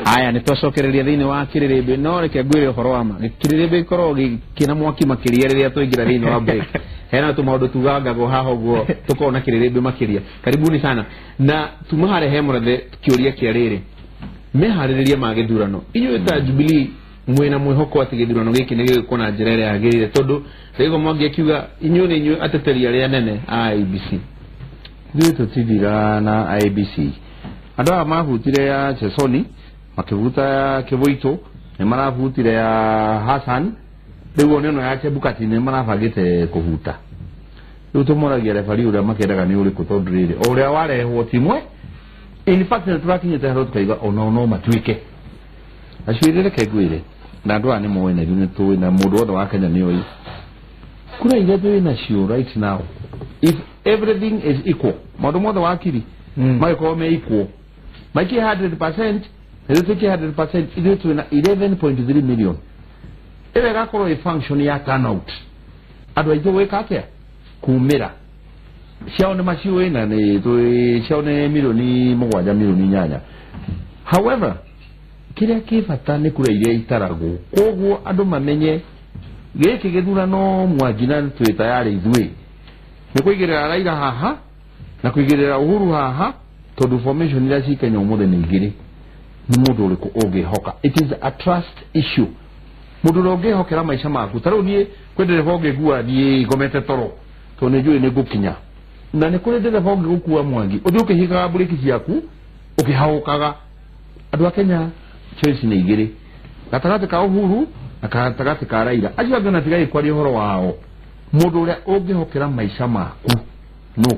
aya ni twacokereria thiini wa Kirirembe no reke ngwire horo wa ma Kirirembe ikoro kina mwaki makiria riria twaingira thiini wa break hena tumaundu tugangago haho guo tukona Kirirembe makiria karibuni sana na tumahare hemorothe kiuria kia riri mehaririria ma githurano inyu ta Jubilee mwena mwihoko ati githurano giki ni gikona njira ria yagirire tondu rigo mwangi akiuga inyu ni inyu ateteria ria nene IBC Dito tidira na IBC Ado mahutire ya Chesoni makivuta ya Kevoito ne maravutire ya Hassan rigo neno ya Chebukati ne maravagite kuhuta Ruto moragia refari ura makendaga ni uri kutondrire uria wareho timwe in fact ne turakinyete haro tukaiga ono matwike ashwirire kegwire na ndo ani moene ni tu na mundu wothe wa Kenya ni oi kuna igabe na sure right now if everything is equal mundu wothe wa kiri mai ko me equal mai 100% Elete 100% ile tu na 11.3 million ile gakoro e function ya turnout adwa ijo weka atia kumira shaone mashiwe na ne to shaone milioni mugwanja milioni nyanya however kile kifata ne kure ile itarago koguo andu mamenye geke githurano mwagina twita yari ithwe ne kuigirira Raila haha na kuigirira Uhuru haha to formation ila Kenya umuthe ni igiri ni mundu uriku ungihoka it is a trust issue mundu ungihokera maisha maku taro nie kwendere voge gua ni gomete toro to ne jui ne gukinya na ne kwendere voge gukua mwangi uthi ukihiga buriki ciaku ukihaukaga andu a Kenya choice ni igiri gatagati ka Uhuru na gatagati ka Raila acio angana tigai kwari horo wao mundu uria ungihokera maisha maku no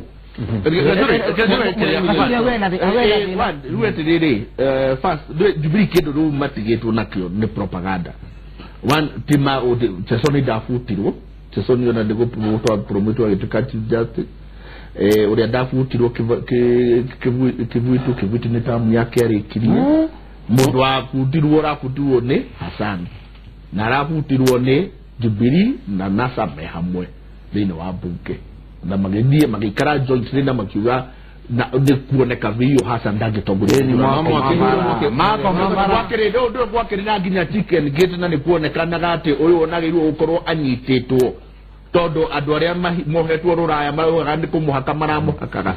first Jubilee kedo ro matigeto nakyo ne propaganda one tima o Chesoni dafutirwo Chesoni ona ndego promote wa etikati justice uri dafutirwo kivuitu ne tamu yake ari kirie mundu afutirwo rafutirwo ne Hassan na rafutirwo ne Jubilee na NASA me hamwe thini wa bunge na magedie magikara joint na makiwa na ndikuoneka vio hasa ndage togureni wakere ndo wakere na ginya chicken gate na nikuonekana gate uyu onagirwo ukorwo anyititwo todo andu aria mohetwo ruraya maroga ndikumuhaka maramuhakaga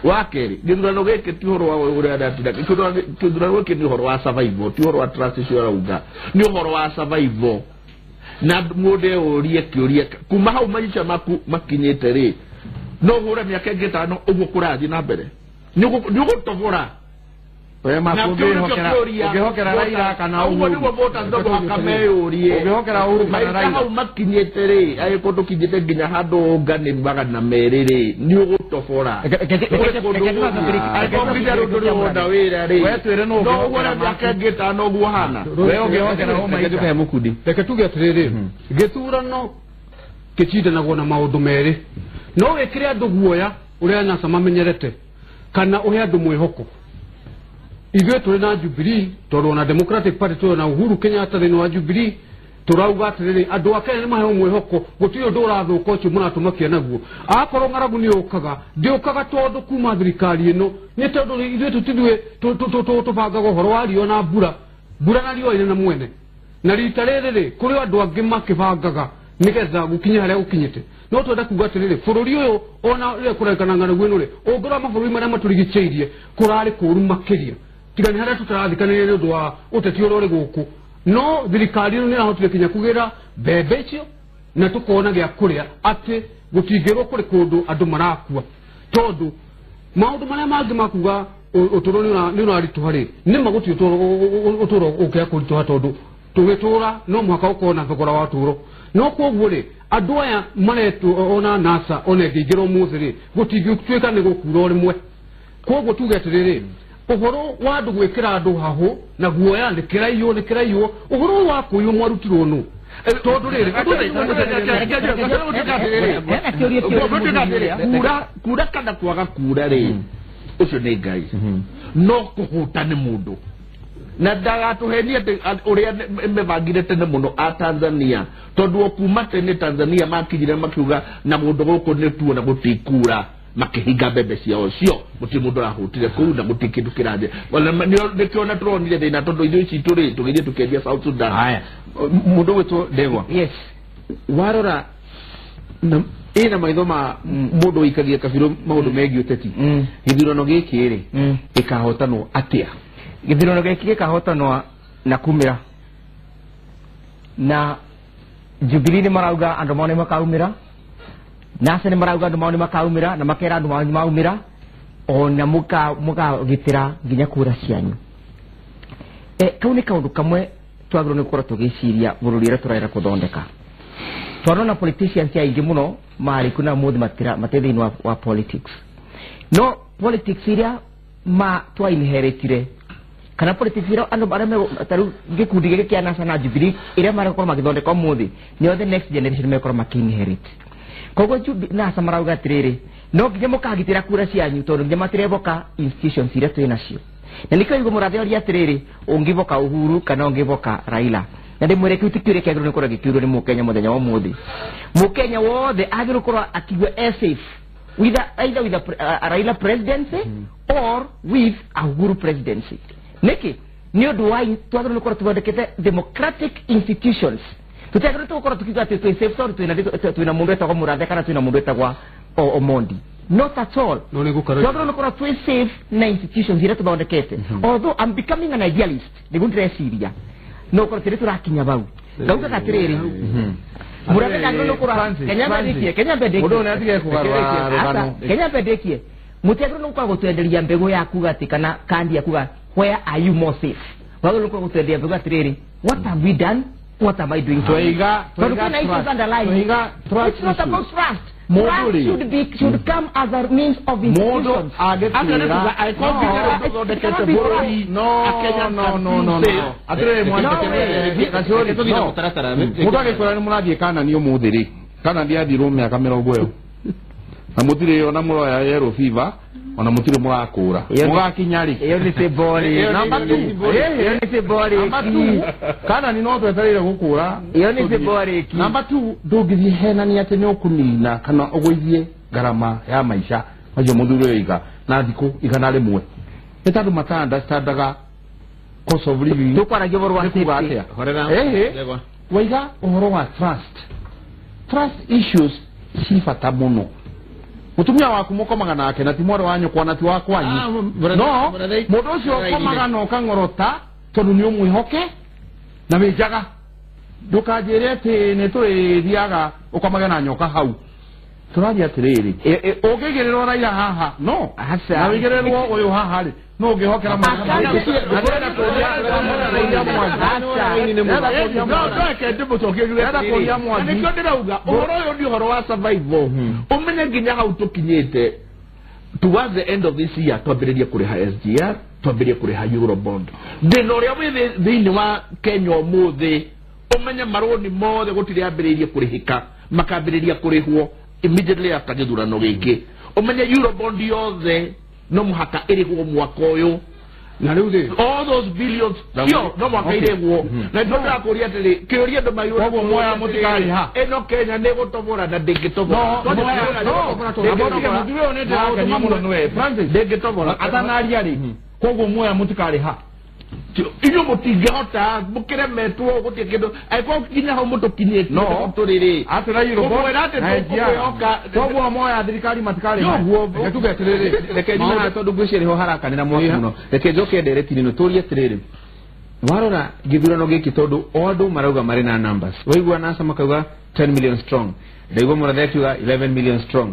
wakere githurano geke ti horo wa uria ndatida githurano geke ni horo wa survival ti horo wa transition rauga ni horo wa survival na mode orie kiuria kuma hau maisha maku makinyete ri no hura miaka ngitano uguo kurathi na mbere nyugutovora we ukihokera Raila kana Uhuru niguo vota ndogo akameyorie ukihokera Uhuru kana Raila hau makinyete ri ayikondo kinyete nginya handu ngani mbaga na meriri nyugutovora we twire no hura miaka ngitano uguo hana we ukihokera homa ijuke mukudi reke tuge atiriri githurano kichinde na gona maundu meri no wekire andu guoya uria NASA mamenyerete kana uhe andu mwihoko ithuĩ tũrĩ na Jubilee tondũ na Democratic Party tũrĩ na Uhuru Kenyatta thĩinĩ wa Jubilee turauga atiriri andu a Kenya nĩ maheo mwihoko gũtirĩ ũndũ ũrathuka ũcio mũratũmakia naguo akorwo ng'aragu nĩ ũkaga ndĩũkaga tondũ kuma thirikari ĩno nĩ tondũ ithuĩ tũtithuĩ tũbangaga ũhoro wa riũa na mbura na riũa ĩrĩ na mwene na rita rĩrĩ kũrĩ andũ angĩ makĩbangaga nigetha gukinya haria gukinyite no twenda kuga atiriri bururi uyu ona ire kurekana ng'aragu ĩno ri ũngĩrora mabũrũri marĩa matũrigicĩirie kũrarĩ kũru makĩria tiga nĩ harĩa tũtarathikanĩria nĩ ũndũ wa ũteti ũrĩa ũrĩ gũkũ no thirikari ĩno nĩ ĩrahotire kinya kũgĩra mbembe icio na tũkona gĩa kũrĩa atĩ gũtingĩrwo kũrĩ kũndũ andũ marakua tondũ maũndũ marĩa mangĩ makuga ũtũũro nĩ ũraritũha rĩ nĩ ma gũtirĩ ũtũũro ũkĩra kũritũha tondũ tũgĩtũũra no mũhaka ũkorwo na thogora wa ũtũũro no koguo rĩ andũ aya maretwo ona NASA ona ĩngĩingĩra ũmũthĩ rĩ gũtingĩtuĩka nĩ gũkura rĩmwe koguo tuge atĩrĩrĩ ũhoro wa andũ gwĩkĩra andũ hahũ na guoya nĩ kĩraiywo ũhoro wa kũiywo mwarutirwo nũ tondũ rĩrĩ kura kana kwaga kura rĩ ũcio nĩ Ngai no kũhuta nĩ mũndũ na ndagatuhenie uria mebangire tene muno a Tanzania tondu okuma tene Tanzania makinyire makiuga na mundu guku ni tuo na gutikura makihinga mbembe ciao cio muti mundu rahutire kuu na muti kindu kiraje wala nikiona turonire thina tondu ithu ici turi tugithie tukendia South Sudan. Haya mundu wetu Ndegwa, yes warora na ina maitho ma mundu ikagia kabiro maundu megi uteti githurano giki ri ikahotanwo atia? githurano giki gikahotanwo na kumira na Jubilee ni marauga andu mone makaumira, NASA ni marauga andu mone makaumira, na makera andu mone maumira ona muka gitira nginya kura cianyu. Kau ni kaundu kamwe twagiro ni gukora tugiciria bururi ira turaira kuthondeka. Twarona politicians aingi muno mari kuna muthi matethini wa politics. No politics iria ma twa inheritire kana politics iria andu barame taru gikundi gike kia NASA na Jubilee iria mara gukora magithondeka muthi ni the next generation mekora makinherit. Kogo NASA marauga atiriri no nginya mukagitira kura cianyu tondu nginya matireboka institutions iria twina cio. Na niko yugo muratheoria atiriri ungivoka Uhuru kana ungivoka Raila. Na ndimwire kiuti kiure kia gero nikora gikiro ni Mukenya muthenya wa muthi. Mukenya wothe agiru korwa akigwe safe either with a Raila presidency or with a Uhuru presidency. Niki ni undu wa twagiru nikora tuthondekete democratic institutions. Tutagiru tukora tukiga ati tu safe story tuina mundu etagwo Murathe kana tuina mundu etagwa Omondi. Not at all. No ni gukara. Twagiru nikora tu safe na institutions ira tuthondekete. Although I'm becoming an idealist, nigundire Syria. No kwa tere turakinya bau dauka katiriri Murathe kagro no kura Kenya bedekie mudo na atige kugarwa rugano Kenya bedekie mutegro no kwa gutwenderia mbego ya kuga tikana kandi ya kuga where are you more safe wagro no kwa gutwenderia mbego atiriri what have we done, what am I doing Twiga it's not about trust. Trust should come as a means of institutions. Kana ndia thiro miaka 20 na mutire ona muroya yellow fever ona mutire murakura mugakinya ri iyo ni sebori number 2 iyo ni sebori kana ni no tweterere gukura iyo ni sebori number 2 ndungithi hena ni ati ni ukunina kana uguithie garama ya maisha ajo muthuro iga na thiku igana rimwe etandu mata understandaga cost of living tukwaragia boru wa atia waiga uhoro wa trust issues si fata muno. Mutumia waku mukomaga nake na timoro wanyu kwa nati wakwa nyi no mundu ucio komaga no kangorota tondu ni umwihoke na wijaga ndukajire ati ni turi thiaga ukomaga na nyoka hau turathi atiriri ugigirirwo Raila haha no na wigirirwo uyu haha ri no ngihokera towards the end of this year twambiririe kuriha SGR twambiririe kuriha Eurobond thina uria wi thiini wa Kenya umuthi umenye maroni mothe gutiri ambiririe kurihika makambiriria kurihwo immediately after githurano giki umenye Eurobond yothe no muhaka irihwo mwaka uyu na riu ri all those billions sio no mwaka irihwo na ndoka kuria atiri kiuria ndo mayu koguo moya mutikari ha eno Kenya ne gutobora na ndingitobora ndingitobora atanaria ri koguo moya mutikari ha iyo mutingehota mukire metwo gutie kindu aiko kinya ho muto kinyete no turiri atira Eurobond koguo moya thirikari matikari ha tuge tiriri reke nyina tondu gwicire ho haraka nina mwaki muno reke njoke ndereti nino turie tiriri warora githurano giki tondu andu marauga mari na numbers waigua NASA makauga 10 million strong ndaigua Murathe akiuga 11 million strong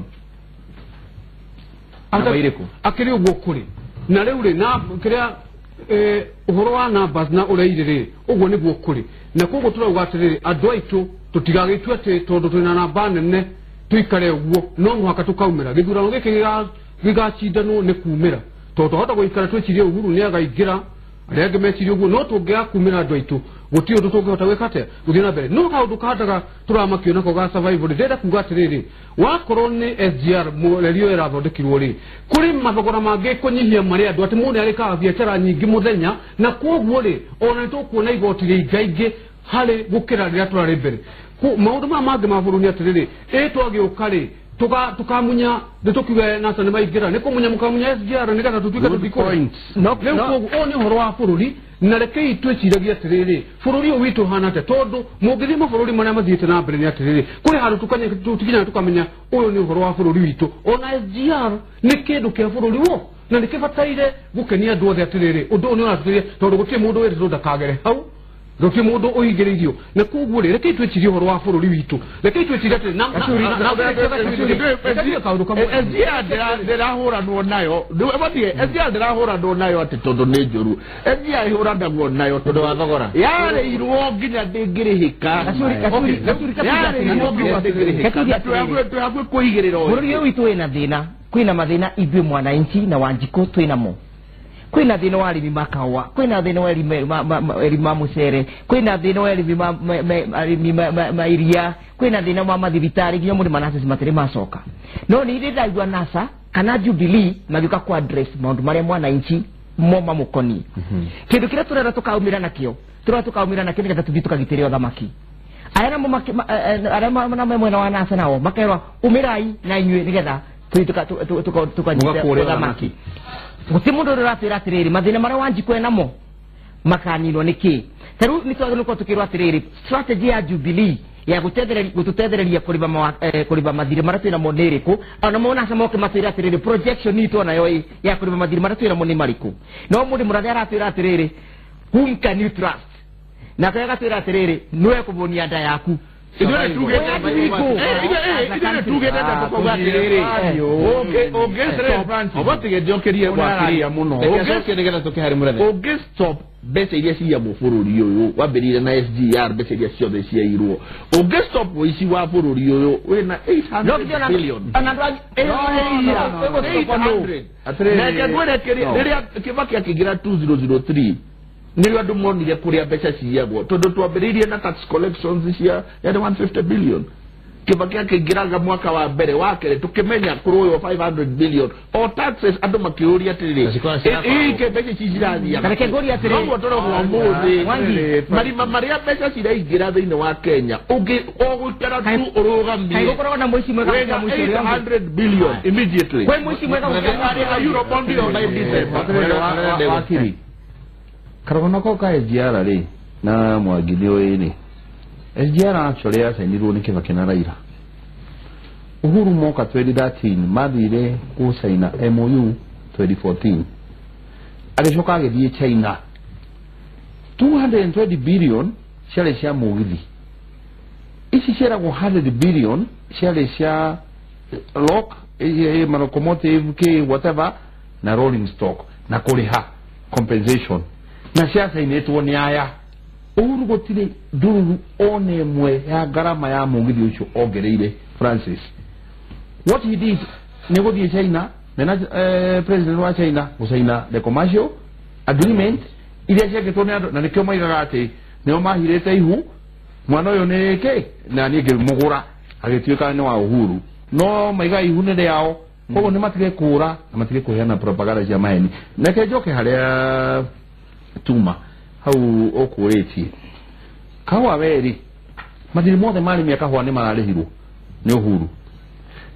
akiri uguo kuri na riu ri na kiria uhoro wa numbers na ureiriri uguo niguo kuri na koguo turauga atiriri andu aitu tutigagitwe ati tondu twina namba nene tuikare uguo no muhaka tukaumira githurano giki gigacindanwo ni kumira tondu hota guikara twicirie Uhuru ni agaigira aria angi mecirie uguo no tungia kumira andu aitu guti undu tungihota gwikate guthii na mbere no kaundu kahataga turamakio nako ga survival ndenda kuga atiriri wakorwo ni SGR murerio irathondekirwo ri kuri mathogora mangi kunyihia mari andu ati mundu arikaga biacara nyingi muthenya na koguo ri ona tukuona igoti ringaingi hari gukira riria turari mbere maundu mangi ma buruni atiriri twagi ukari tukamunya nitukiwe nasa nä maingä nä kå munya må kamunya SGR nä getha tå tuä ke tå thikå rä u koguo å nä å horo wa bå rå ri na rekei twä ciragia atä rä rä bå rå ri å witå hana atä tondå må ngä thiä mabå rå ri marä a mathiä na mbere nä atä rä rä kå rä handå tå kamenya å yå nä å horo wa bå rå ri witå ona SGR nä kä ndå kä a bå rå ri wo na nä kä bataire gå kenia andå othe atä rä rä å ndå å nä å ratå tondå gå tirä må ndå wä rä ndakagere hau Roki mundu oigiririo na kuguo ri rekei twicirie horo wa bururi witu rekei twicirie ati na ndirahuranwo nayo ndibatie ndirahuranwo nayo ati tondu ni njuru ihuranagwo nayo tondu wa thogora yareirwo nginya ndingirihika twagwe kuigirira bururi witu wina thina kwina mathina ithuĩ mwananchi na Wanjikũ twinamo kwina thina wa arimi makawa kwina thina wa arimi ma mucere kwina thina wa arimi ma iria kwina thina wa mathibitari nginya muri manasa matire macoka no ni ndiraigua NASA kana Jubilee magika ku address maundu maria mwananchi moma mukoni kindu kira turera tukaumira nakio nigetha tuthi tukagitiria thamaki aya na mwena wa NASA nao makerwa umirai na inyue nigetha tukanyita thamaki guti mundu ruratira atiriri mathina maria Wanjikũ enamo makanirwo niki taru ni twathana tukirwa atiriri strategy ya Jubilee ya gutethereria kuriba mathire maria twina mo niriku ona mona samoke matwira atiriri projection ni twana yo ya kuriba mathire maria twina mo ni mariku no mundu murathia aratwira atiriri whom can you trust na kaga twira atiriri nwe kuvonia nda yaku stop mbeca iria ciiyagwo bũrũri ũyũ wambĩrĩire na SGR mbeca iria ciothe ciairwo ũngĩstop ũici wa bũrũri ũyũ wĩna 800 billion reke ngwĩrekerie rĩrĩa Kĩbakĩ akĩingĩra 2003 nĩrĩo andũ monire kũrĩa mbeca ciiyagwo tondũ twambĩrĩirie na tax collections cia 150 billion Kĩbakĩ akĩingĩraga mwaka wa mbere wa kerĩ tũkĩmenya kũrũywo 500 billion o taxes andũ makĩũria atĩrĩrĩ mbeca ci cirathiaga noguo tũrauga ũmũthĩ marima marĩa mbeca ciraingĩra thĩinĩ wa Kenya ũgũikara tu ũrũgamie 800 billion immediately Eurobond ĩyo na December Karogonoko ka SGR ri na Mwangi ni oini SGR actually yasainirwo ni Kĩbakĩ na Raila Uhuru moka 2013 mathire kusaina MOU 2014 alicoka agithie China 220 billion ciarĩ cia mũgithi ici ciaragwo 100 billion ciarĩ cia lock locomotive ke whatever na rolling stock na kuriha compensation na ciasainĩtwo nĩ aya Uhuru gũtirĩ ndururu one ĩmwe ya ngarama ya mũgithi ũcio ongereire Francis what he did nĩ gũthiĩ China mena president wa China gũsaina the commercial agreement iria ciekĩtwo nĩ andũ na nĩkĩo maigaga atĩ nĩo mahirĩte ihu mwana ũyũ nĩ kĩ na niĩ ngĩmũgũra agĩtuĩka nĩ wa Uhuru no maiga ihu nĩ rĩao koguo nĩ matige kũũra na matige kũheana propaganda cia maheni reke njoke harĩa Tuma hau okũrĩtie kahũa weri mathirĩ mothe marĩmia kahũa nĩ mararĩhirwo nĩ Uhuru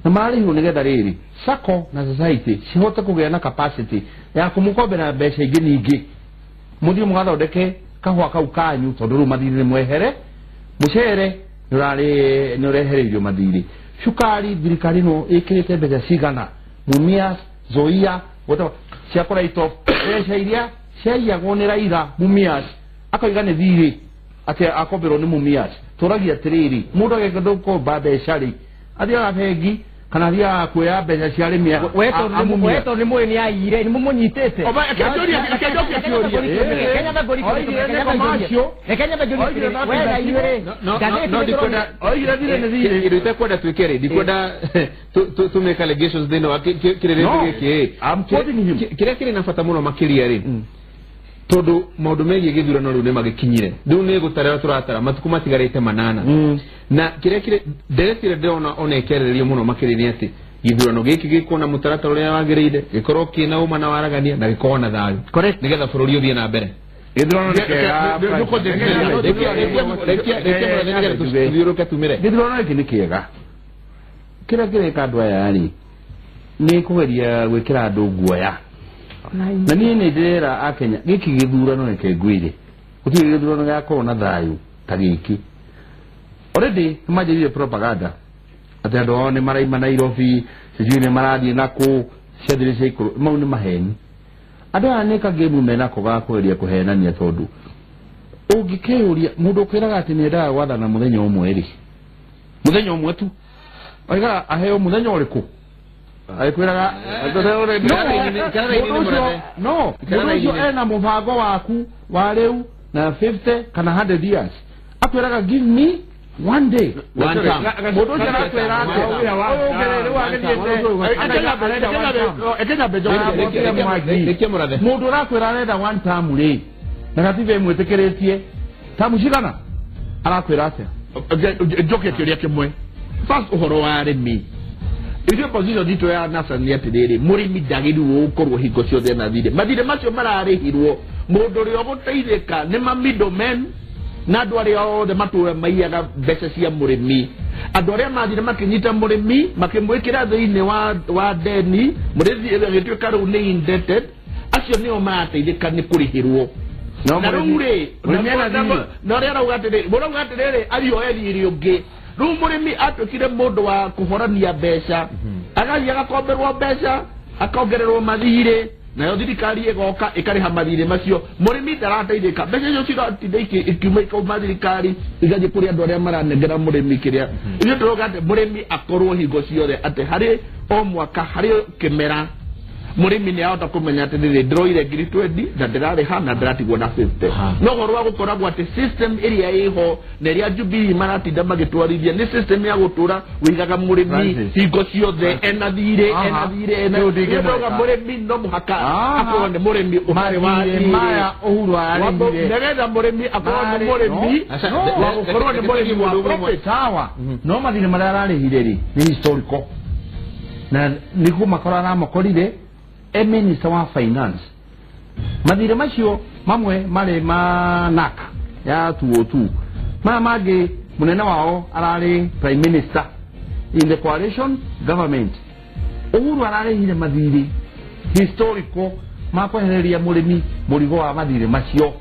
na mararĩhirwo nĩgetha rĩrĩ SACCO na society cihote kũgĩa na capacity ya kũmũkombera mbeca ingĩ ningĩ mũthiĩ mũgathondeke kahũa kau kanyu tondũ rĩu mathirĩ nĩ mwehere mũcere nĩ ũrehereirio mathirĩ cukari thirikari no ĩkĩrĩte mbeca cigana Mumias Zoia ciakora ito mbeca iria ciaiyagwo nĩ Raila Mumias akauga nĩ thirĩ atĩ akomberwo nĩ Mumias tũragia atĩrĩrĩ mũndũ agĩkĩndũ kũmba mbeca rĩ athiaga bengi kana athiaga kuoya mbeca cia arĩmi weto nĩ mũĩ nĩ aiyire nĩ mũmũnyitĩte itekwenda twĩke ndikwenda tumĩka allegations thĩinĩ wa kĩrĩrĩmbĩ gĩkĩ kĩrĩa kĩrĩ na bata mũno makĩria rĩ tondu maundu megie githurano riu ni magikinyire riu ni gutarira turatara matuku matigarite manana na kire ndĩretire ndĩrona onekerererio muno makĩria ni ati githurano gĩkĩ gĩkona mũtaratara ũrĩa wagĩrĩire gĩkorwo kĩna ũma na waragania na gĩkorwo na thayũ nigetha bũrũri ũthiĩ na mbere githurano gĩkĩ nĩ kĩega kira kandu aya ri ni kugeria gwikira andu guoya na ni ndira akenya giki githurano ni kengwire gutiri githurano gya korona thayu ta giki already majirie propaganda ati andu oni maraima Nairobi sijui ni maradi nako ciathire cia ikuru mau ni maheni andu aya ni kagemu mena koga kugeria kuhenania tondu ungikeuria mundu kwiraga ati ni ndaga gwathana muthenya umwe ri muthenya umwe tu aiga aheo muthenya uriku aikwiraga no no ena mubango waku wa riu na 50 kana 100 years akwiraga give me one day one time mundu ucio arakwira ati mundu arakwira arenda one time ri na gative mwitikiretie tamushigana arakwira atia njoke kiuria kimwe first uhoro wa arimi ithuĩ position ditũ ya NASA nĩ atĩrĩrĩ mũrĩmi ndagĩrĩirwo gũkorwo hingo ciothe na thirĩ mathirĩ macio mararĩhirwo mũndũ ũrĩa ũgũteithĩka nĩ ma middlemen na andũ arĩa othe matũũra maiyaga mbeca cia mũrĩmi andũ arĩa mathire makĩnyita mũrĩmi makĩmwĩkĩra thĩinĩ wa deni mũrĩmi agĩtuĩka rĩu nĩ indebted acio nĩo marateithĩka nĩ kũrĩhĩrwo na rĩu rĩ na ũrĩa arauga atĩrĩrĩ arioeri ĩrĩ ũngĩ rĩu mũrĩmi atuĩkire mũndũ wa kũhorania mbeca agathiĩ agakomberwo mbeca akongererwo mathirĩ nayo thirikari ĩgoka ĩkarĩha mathirĩ macio mũrĩmi ndarateithĩka mbeca icio cigatinda ikiuma ikauma thirikari igathiĩ kũrĩ andũ arĩa maranengera mũrĩmi kĩrĩa ithuĩ tũrauga atĩ mũrĩmi akorwo hingo ciothe atĩ harĩ o mwaka harĩ kĩmera mũrĩmi nĩ ahota kũmenya atĩ ndĩroire ngiri 20 na ndĩrarĩha na ndĩratigwo na 50 no ũhoro wa gũkoragwo atĩ system ĩrĩa ĩho na ĩrĩa Jubilee maratinda magĩtwarithia nĩ system ya gũtũra wĩigaga mũrĩmi hingo ciothe ena thirĩ ndĩrauga mũrĩmi no mũhaka akorwo nĩ mũrĩmi ũtarĩ wa maya ũhuru arĩhire nĩgetha mũrĩmi akorwo nĩ mũrĩmi wa gũkorwo nĩ mũrĩmi wa profit sawa no mathirĩ marĩa ararĩhire rĩ nĩ historical na nĩguo makora aramokorire minister wa finance mathire macio mamwe mari manaka ya 202 mangĩ munene wao arari prime minister in the coalition government Uhuru ararehire mathiri historical makwehereria mũrĩmi mũrigo wa mathire macio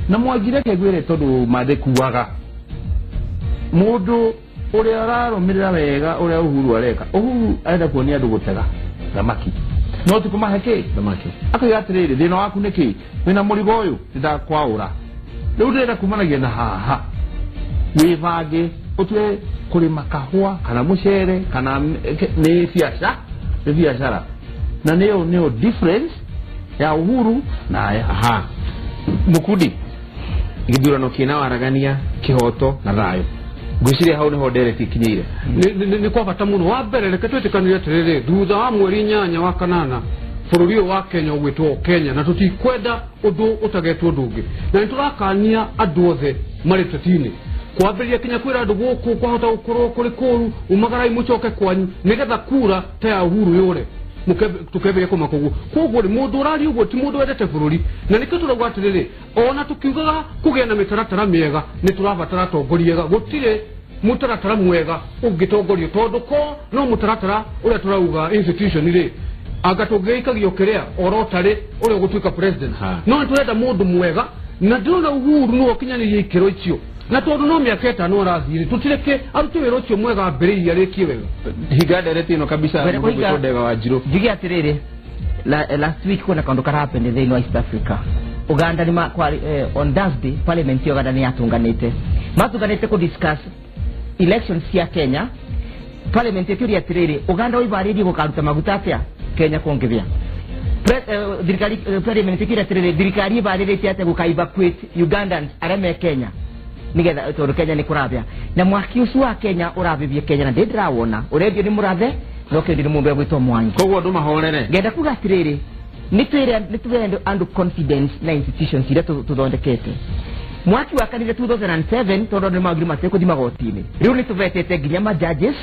na mwagire kegwire tondu mathekuaga mundu uria ararũmĩrĩra wega uria Uhuru areka Uhuru aenda kuonia andũ gũtega thamaki no tukumahe ki thamaki akaiga atiriri thina waku niki wina mũrigo uyu ndakwaura riu ndĩrenda kumanagia na haha wibange utwe kurima kahua kana mucere kana ni biashara na neo difference ya Uhuru na aya Mukudi githurano kina waragania kihoto na thayo gwiciria hau niho ndereti kinyire ni kwa bata muno wa mbere reke twetikanire atiriri thutha wa mweri 8 wa kanana bururi wa Kenya ugwitwo Kenya na tutikwenda undu utagetwo ndungi na niturakania andu othe mari tatini kwambĩrĩria Kenya kwĩra andũ gũkũ kwahota gũkorwo kũrĩ kũru umagarai mũcoke kwanyu nĩgetha kura ta ya Uhuru yũre tukebere koma koguo mũndũ ũrari ũguo ti mũndũ wendete bũrũri na nĩkĩo tũrauga atĩrĩrĩ ona tukiugaga kũgĩa na mĩtaratara mĩega nĩtũrabatara tongoriega gũtirĩ mũtaratara mwega ũngĩtongorio tondũ ko no mũtaratara ũrĩa tũrauga institution rĩ anga tũngĩikagio kĩrĩa orotarĩ ũrĩa ũgũtuĩka president no nĩtũrenda mũndũ mwega na ndĩrona Uhuru nĩwe ũkinyanĩirie ikĩro icio na tondu no miaka itano ũrathire tutireke arute wĩra ũcio mwega mbere arĩkie wega higa ndereti ino kabisa ndega wa Njirũ jigi atiriri last week kuna kaundu karapende thĩinĩ wa East Africa Uganda ni on Thursday parliament ya Uganda ni matunganite ku discuss elections cia Kenya parliament ĩkĩũria atiriri Uganda ũibarĩrie gũkaruta maguta atĩa Kenya kuongithia thirikari parliament ĩkĩũria atiriri thirikari ĩbarĩrĩtie atĩa gũka-evacuate Ugandans arĩa me Kenya nigetha tondu Kenya ni kurabia na mwaki ucio wa Kenya urabibie Kenya na ndĩndĩrawona urendio ni murathe no kendi ni mundu egwitwo Mwangi koguo andu mahorere ngenda kuga atiriri nitwire andu confidence na institutions iria tuthondekete mwaki wa kanitha 2007 tondu ni magiri matekuthi magoti-ini riu nituvetete nginya ma judges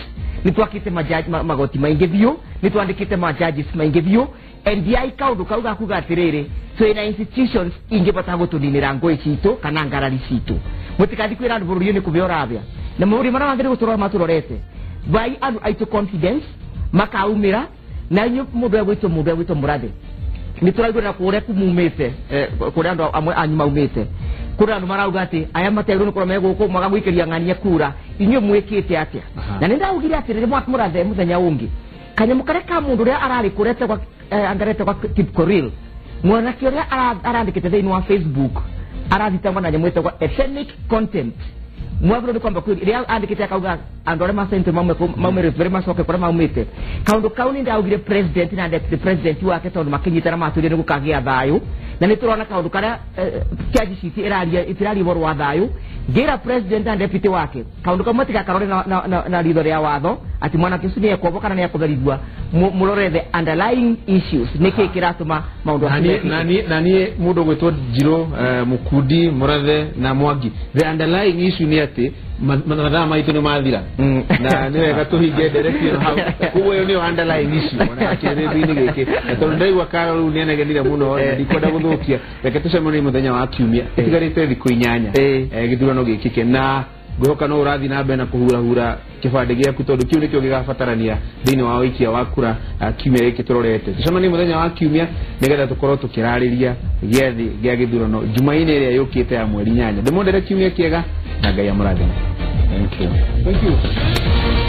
nitwakite magoti maingi biu nitwandikite ma judges maingi biu NDI kaundu kauga kuga atiriri twina institutions ingibata gutuninira ngoi citu kana ngarari citu mutikathi kwira andu bururi ni kubia urabia na muri mara wangire guturora maturorete vai andu aitu confidence makaumira na nyu mundu egwito murathe ni turaigwa na kure kumumite kure andu amwe anyu maumite kura andu marauga ati aya matairu ni kurome guku mwaga gwikiria ng'ania kura inyu mwikite atia na ninda ugire ati ri mwaka murathe muthenya ungi kanyamu kare ka mundu ria arari kurete kwa angarete kwa Kipkoril mwana kiria arandikite thini wa Facebook arathitangwa na nyamwete kwa ethnic content mwabro ni kwamba kweli ria andikite akauga andore masente mamere very masoke kwa maumite kaundu kauni nda ugire president na deputy president wake tondu makinyitana maturi ni gukagia thayu na ni turona kaundu karia charge sheet iraria boru wa thayu gira president and deputy wake kaundu kamwe tika karore na ritho ria watho ati mwana kisu ni ekwo kana ni ekutharithua mulore the underlying issues niki kiratuma maundu nani mundu gwetwo Njiro Mukudi Murathe na Mwangi the underlying issue ni ati mathaa maitu ni mathira na ni wega tuhinge direction hau kuwe yo ni underlying issue ona kirethini giki tondu ndaigwa Carol ni anegenire muno na ndikwenda guthukia reke tucemane muthenya wa kiumia itigarite thiku 8 githurano gikike na goka no urathi na mbere na kuhura kibande giaku tondu kiu nikio gigabatarania thini wa wikia wa kura kiumia giki turorete tucemane muthenya wa kiumia nigetha tukorwo tukirariria giethi gia githurano Jumaine iria yukite ya mweri 8 ndimondere kiumia kiega na Ngai amurathime. Thank you.